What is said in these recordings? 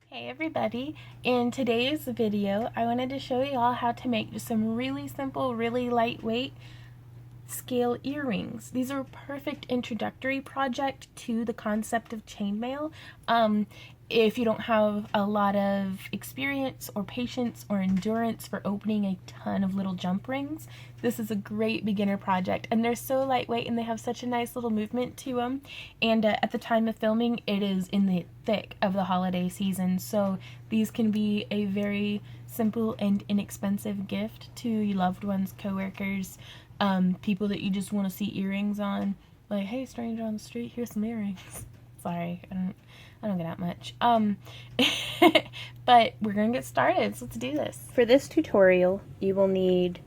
Hey everybody, in today's video I wanted to show you all how to make just some really simple, really lightweight scale earrings. These are a perfect introductory project to the concept of chainmail. If you don't have a lot of experience or patience or endurance for opening a ton of little jump rings, this is a great beginner project. And they're so lightweight and they have such a nice little movement to them. And at the time of filming, it is in the thick of the holiday season, so these can be a very simple and inexpensive gift to your loved ones, coworkers, people that you just want to see earrings on. Like, hey, stranger on the street, here's some earrings. Sorry, I don't get out much. But we're gonna get started, so let's do this. For this tutorial, you will need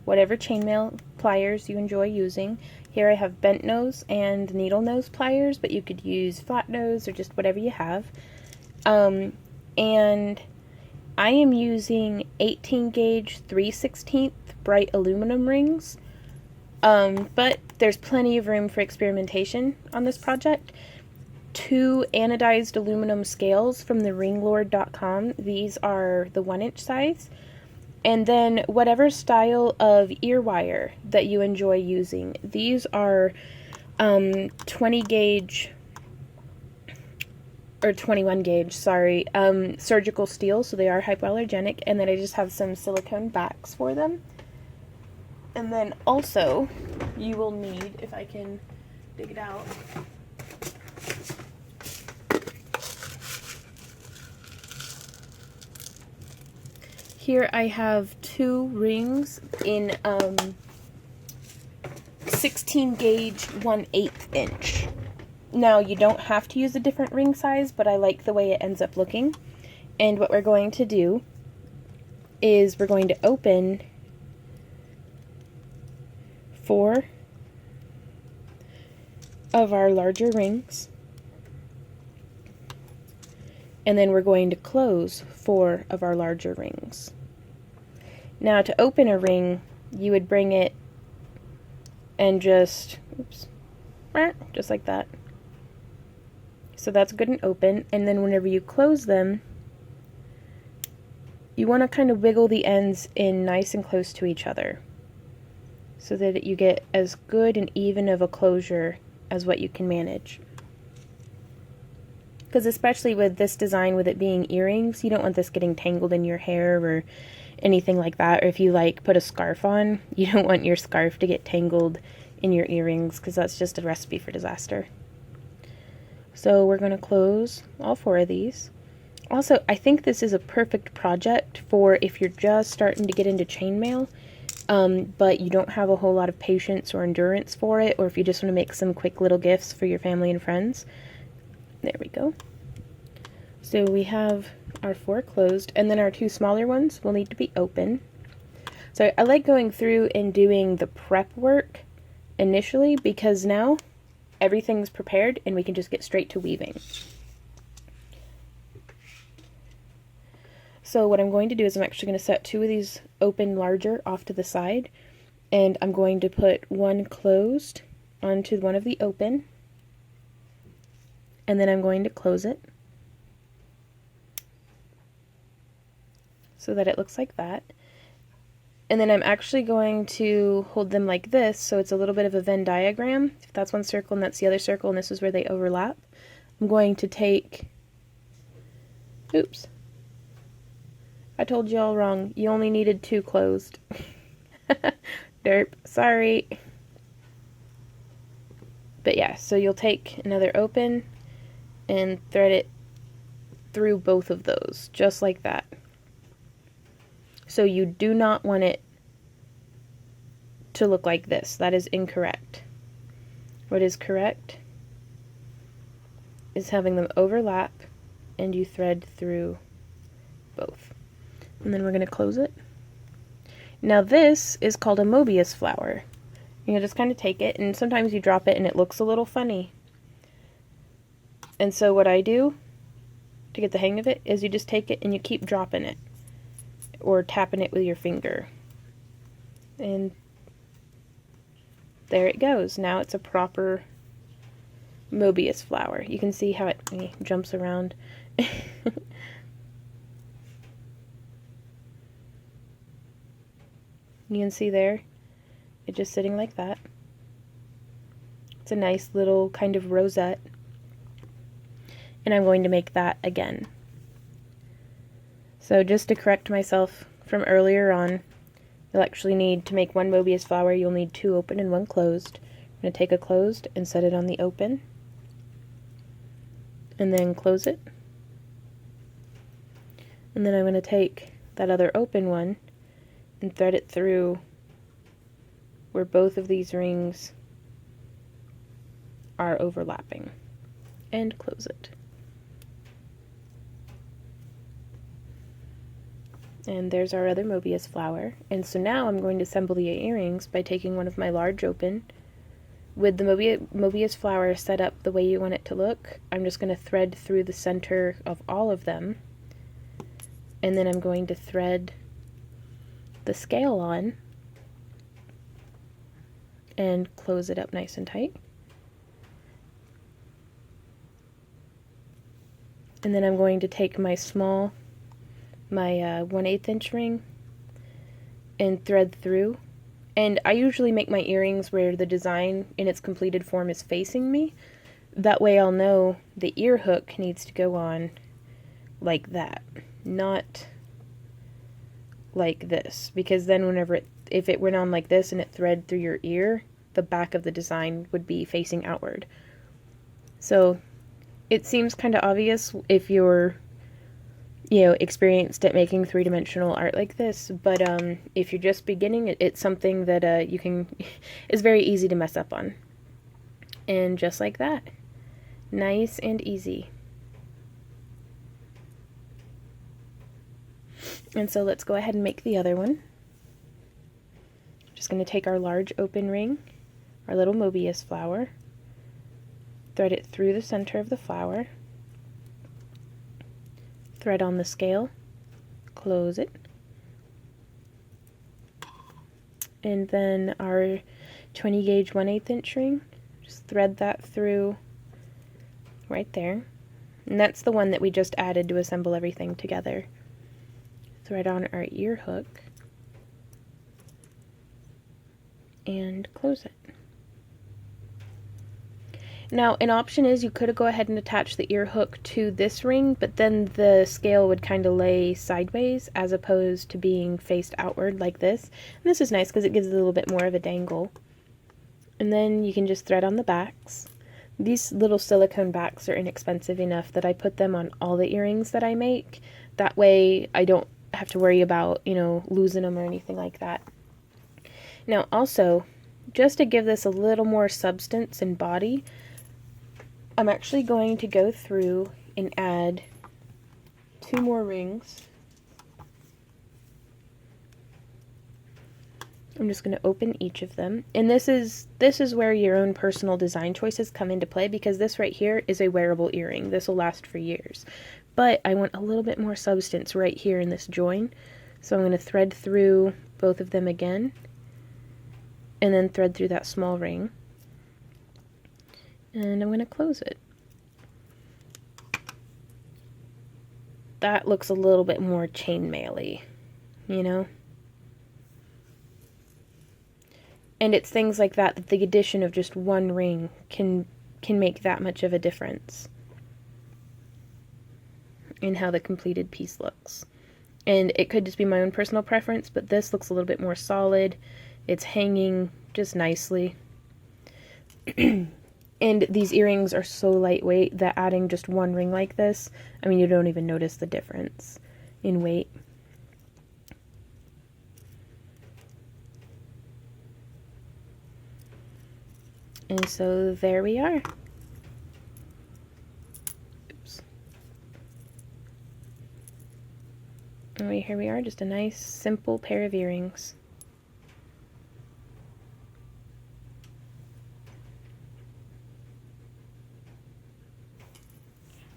whatever chainmail pliers you enjoy using. Here I have bent nose and needle nose pliers, but you could use flat nose or just whatever you have. And I am using 18 gauge 3/16 bright aluminum rings, but there's plenty of room for experimentation on this project. 2 anodized aluminum scales from the ringlord.com. These are the 1-inch size. And then whatever style of ear wire that you enjoy using. These are 20 gauge, or 21 gauge, sorry, surgical steel, so they are hypoallergenic, and then I just have some silicone backs for them. And then also, you will need, if I can dig it out, here I have 2 rings in 16 gauge 1/8 inch. Now you don't have to use a different ring size, but I like the way it ends up looking. And what we're going to do is we're going to open 4 of our larger rings, and then we're going to close 4 of our larger rings. Now to open a ring, you would bring it and just like that. So that's good and open, and then whenever you close them, you want to kind of wiggle the ends in nice and close to each other so that you get as good and even of a closure as what you can manage. Because especially with this design, with it being earrings, you don't want this getting tangled in your hair or anything like that. Or if you like put a scarf on, you don't want your scarf to get tangled in your earrings, because that's just a recipe for disaster. So we're going to close all 4 of these. Also, I think this is a perfect project for if you're just starting to get into chainmail, but you don't have a whole lot of patience or endurance for it, or if you just want to make some quick little gifts for your family and friends. There we go. So we have our 4 closed, and then our 2 smaller ones will need to be open. So I like going through and doing the prep work initially, because now everything's prepared and we can just get straight to weaving. So what I'm going to do is I'm actually going to set 2 of these open larger off to the side, and I'm going to put 1 closed onto one of the open, and then I'm going to close it so that it looks like that. And then I'm actually going to hold them like this, so it's a little bit of a Venn diagram. If that's one circle and that's the other circle and this is where they overlap, I'm going to take, oops, I told you all wrong. You only needed 2 closed. Derp, sorry. But yeah, so you'll take another open and thread it through both of those, just like that. So you do not want it to look like this. That is incorrect. What is correct is having them overlap and you thread through both. And then we're going to close it. Now this is called a Mobius flower. You just kind of take it, and sometimes you drop it and it looks a little funny. And so what I do to get the hang of it is you just take it and you keep dropping it, or tapping it with your finger. And there it goes. Now it's a proper Mobius flower. You can see how it jumps around. You can see there, it's just sitting like that. It's a nice little kind of rosette. And I'm going to make that again. So just to correct myself from earlier on, you'll actually need to make one Mobius flower, you'll need 2 open and 1 closed. I'm going to take a closed and set it on the open. And then close it. And then I'm going to take that other open one and thread it through where both of these rings are overlapping. And close it. And there's our other Mobius flower. And so now I'm going to assemble the earrings by taking one of my large open. With the Mobius flower set up the way you want it to look, I'm just going to thread through the center of all of them. And then I'm going to thread the scale on and close it up nice and tight. And then I'm going to take my 1/8 inch ring and thread through. And I usually make my earrings where the design in its completed form is facing me. That way I'll know the ear hook needs to go on like that, not like this. Because then if it went on like this and it thread through your ear, the back of the design would be facing outward. So it seems kind of obvious if you're experienced at making 3-dimensional art like this, but if you're just beginning, it's something that is very easy to mess up on. And just like that, nice and easy. And so let's go ahead and make the other one. Just going to take our large open ring, our little Mobius flower, thread it through the center of the flower, thread on the scale, close it, and then our 20 gauge 1/8 inch ring, just thread that through right there, and that's the one that we just added to assemble everything together. Thread on our ear hook and close it. Now, an option is you could go ahead and attach the ear hook to this ring, but then the scale would kind of lay sideways as opposed to being faced outward like this. And this is nice because it gives it a little bit more of a dangle. And then you can just thread on the backs. These little silicone backs are inexpensive enough that I put them on all the earrings that I make. That way I don't have to worry about, losing them or anything like that. Now also, just to give this a little more substance and body, I'm actually going to go through and add 2 more rings. I'm just going to open each of them. And this is where your own personal design choices come into play, because this right here is a wearable earring. This will last for years. But I want a little bit more substance right here in this join. So I'm going to thread through both of them again, and then thread through that small ring. And I'm going to close it. That looks a little bit more chainmaille-y, And it's things like that the addition of just one ring can make that much of a difference in how the completed piece looks. And it could just be my own personal preference, but this looks a little bit more solid. It's hanging just nicely. And these earrings are so lightweight that adding just one ring like this, you don't even notice the difference in weight. And so there we are. Oops. And here we are, just a nice, simple pair of earrings.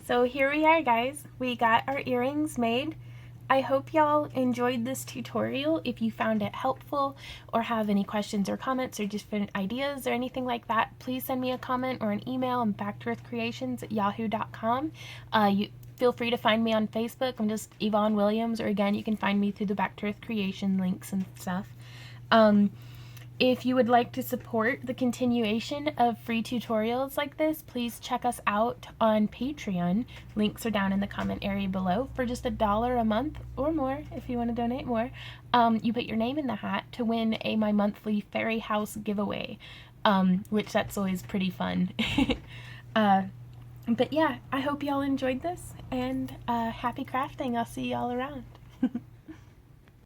So here we are, guys. We got our earrings made. I hope y'all enjoyed this tutorial. If you found it helpful or have any questions or comments or different ideas or anything like that, please send me a comment or an email on backearthcreations@yahoo.com. feel free to find me on Facebook. I'm just Yvonne Williams, or again, you can find me through the Back to Earth Creation links and stuff. If you would like to support the continuation of free tutorials like this, please check us out on Patreon. Links are down in the comment area below. For just $1 a month or more, if you want to donate more, you put your name in the hat to win my monthly fairy house giveaway, which that's always pretty fun. But yeah, I hope y'all enjoyed this, and happy crafting. I'll see y'all around.